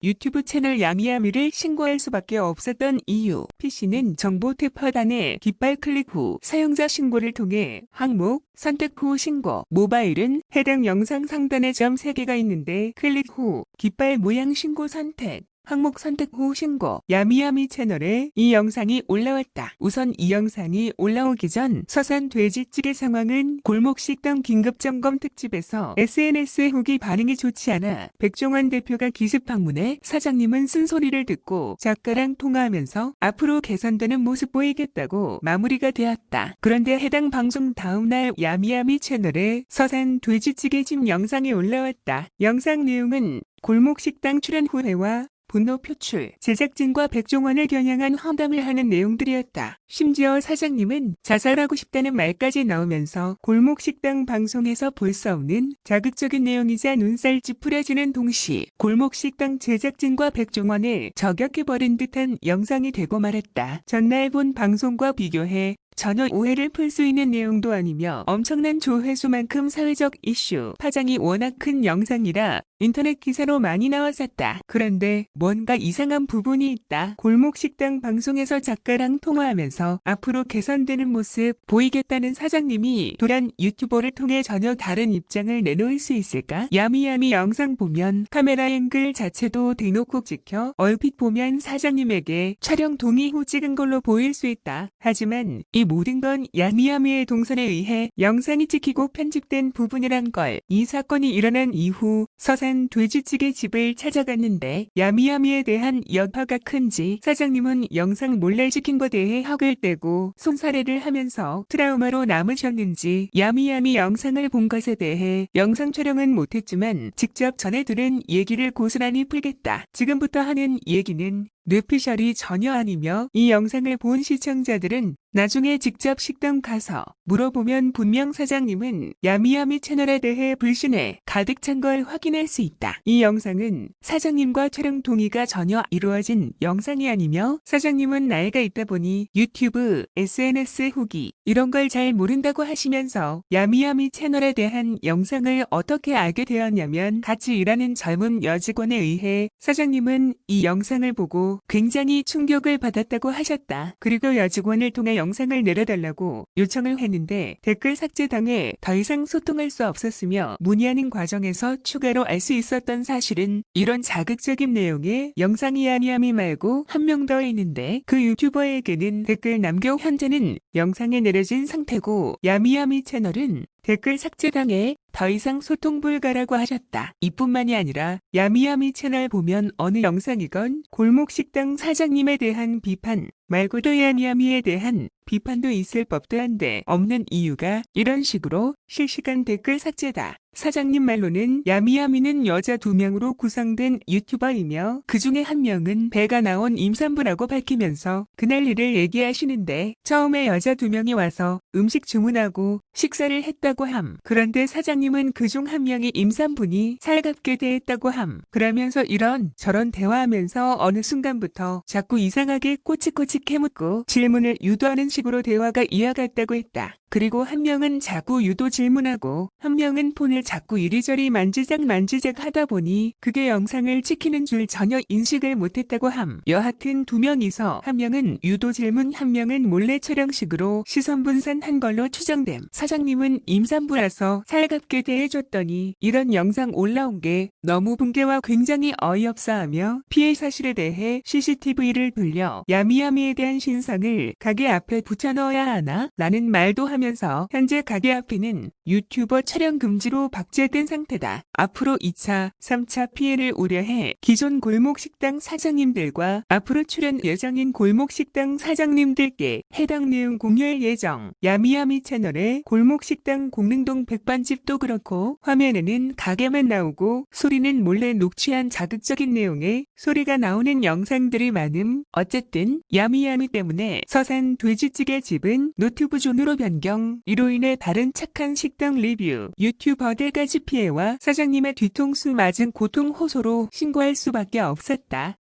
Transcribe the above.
유튜브 채널 야미야미를 신고할 수밖에 없었던 이유. PC는 정보 탭하단에 깃발 클릭 후 사용자 신고를 통해 항목 선택 후 신고. 모바일은 해당 영상 상단에 점 3개가 있는데 클릭 후 깃발 모양 신고 선택. 항목 선택 후 신고. 야미야미 채널에 이 영상이 올라왔다. 우선 이 영상이 올라오기 전 서산 돼지찌개 상황은 골목식당 긴급점검 특집에서 SNS 후기 반응이 좋지 않아 백종원 대표가 기습 방문해 사장님은 쓴소리를 듣고 작가랑 통화하면서 앞으로 개선되는 모습 보이겠다고 마무리가 되었다. 그런데 해당 방송 다음날 야미야미 채널에 서산 돼지찌개집 영상이 올라왔다. 영상 내용은 골목식당 출연 후회와 분노 표출, 제작진과 백종원을 겨냥한 험담을 하는 내용들이었다. 심지어 사장님은 자살하고 싶다는 말까지 나오면서 골목식당 방송에서 볼 수 없는 자극적인 내용이자 눈살 찌푸려지는 동시 골목식당 제작진과 백종원을 저격해버린 듯한 영상이 되고 말았다. 전날 본 방송과 비교해 전혀 오해를 풀 수 있는 내용도 아니며 엄청난 조회수만큼 사회적 이슈, 파장이 워낙 큰 영상이라 인터넷 기사로 많이 나왔었다. 그런데 뭔가 이상한 부분이 있다. 골목식당 방송에서 작가랑 통화하면서 앞으로 개선되는 모습 보이겠다는 사장님이 도란 유튜버를 통해 전혀 다른 입장을 내놓을 수 있을까? 야미야미 영상 보면 카메라 앵글 자체도 대놓고 찍혀 얼핏 보면 사장님에게 촬영 동의 후 찍은 걸로 보일 수 있다. 하지만 이 모든 건 야미야미의 동선에 의해 영상이 찍히고 편집된 부분이란 걸. 이 사건이 일어난 이후 서산 돼지찌개 집을 찾아갔는데 야미야미에 대한 여파가 큰지 사장님은 영상 몰래 찍힌 것에 대해 학을 떼고 손사래를 하면서 트라우마로 남으셨는지 야미야미 영상을 본 것에 대해 영상 촬영은 못했지만 직접 전해 들은 얘기를 고스란히 풀겠다. 지금부터 하는 얘기는 뇌피셜이 전혀 아니며 이 영상을 본 시청자들은 나중에 직접 식당 가서 물어보면 분명 사장님은 야미야미 채널에 대해 불신에 가득 찬 걸 확인할 수 있다. 이 영상은 사장님과 촬영 동의가 전혀 이루어진 영상이 아니며 사장님은 나이가 있다 보니 유튜브, SNS 후기 이런 걸 잘 모른다고 하시면서 야미야미 채널에 대한 영상을 어떻게 알게 되었냐면 같이 일하는 젊은 여직원에 의해 사장님은 이 영상을 보고 굉장히 충격을 받았다고 하셨다. 그리고 여직원을 통해 영상을 내려달라고 요청을 했는데 댓글 삭제당해 더 이상 소통할 수 없었으며 문의하는 과정에서 추가로 알 수 있었던 사실은 이런 자극적인 내용의 영상이 야미야미 말고 한 명 더 있는데 그 유튜버에게는 댓글 남겨 현재는 영상이 내려진 상태고 야미야미 채널은 댓글 삭제당해 더 이상 소통 불가라고 하셨다. 이뿐만이 아니라 야미야미 채널 보면 어느 영상이건 골목식당 사장님에 대한 비판 말고도 야미야미에 대한 비판도 있을 법도 한데 없는 이유가 이런 식으로 실시간 댓글 삭제다. 사장님 말로는 야미야미는 여자 2명으로 구성된 유튜버이며 그 중에 한 명은 배가 나온 임산부라고 밝히면서 그날 일을 얘기하시는데 처음에 여자 2명이 와서 음식 주문하고 식사를 했다고 함. 그런데 사장님은 그중 한 명이 임산부니 살갑게 대했다고 함. 그러면서 이런 저런 대화하면서 어느 순간부터 자꾸 이상하게 꼬치꼬치 캐묻고 질문을 유도하는 식으로 대화가 이어갔다고 했다. 그리고 한 명은 자꾸 유도 질문하고 한 명은 폰을 자꾸 이리저리 만지작 하다 보니 그게 영상을 찍히는 줄 전혀 인식을 못했다고 함. 여하튼 2명이서 한 명은 유도 질문 한 명은 몰래 촬영식으로 시선 분산한 걸로 추정됨. 사장님은 임산부라서 살갑게 대해줬더니 이런 영상 올라온 게 너무 붕괴와 굉장히 어이없어하며 피해 사실에 대해 CCTV를 돌려 야미야미에 대한 신상을 가게 앞에 붙여넣어야 하나? 라는 말도 하면서 현재 가게 앞에는 유튜버 촬영 금지로 박제된 상태다. 앞으로 2차, 3차 피해를 우려해 기존 골목식당 사장님들과 앞으로 출연 예정인 골목식당 사장님들께 해당 내용 공유할 예정. 야미야미 채널에 골목식당 공릉동 백반집도 그렇고 화면에는 가게만 나오고 소리는 몰래 녹취한 자극적인 내용의 소리가 나오는 영상들이 많음. 어쨌든 야미야미 때문에 서산 돼지찌개 집은 노트브 존으로 변경. 이로 인해 다른 착한 식당 리뷰, 유튜버들까지 피해와 사장님의 뒤통수 맞은 고통 호소로 신고할 수밖에 없었다.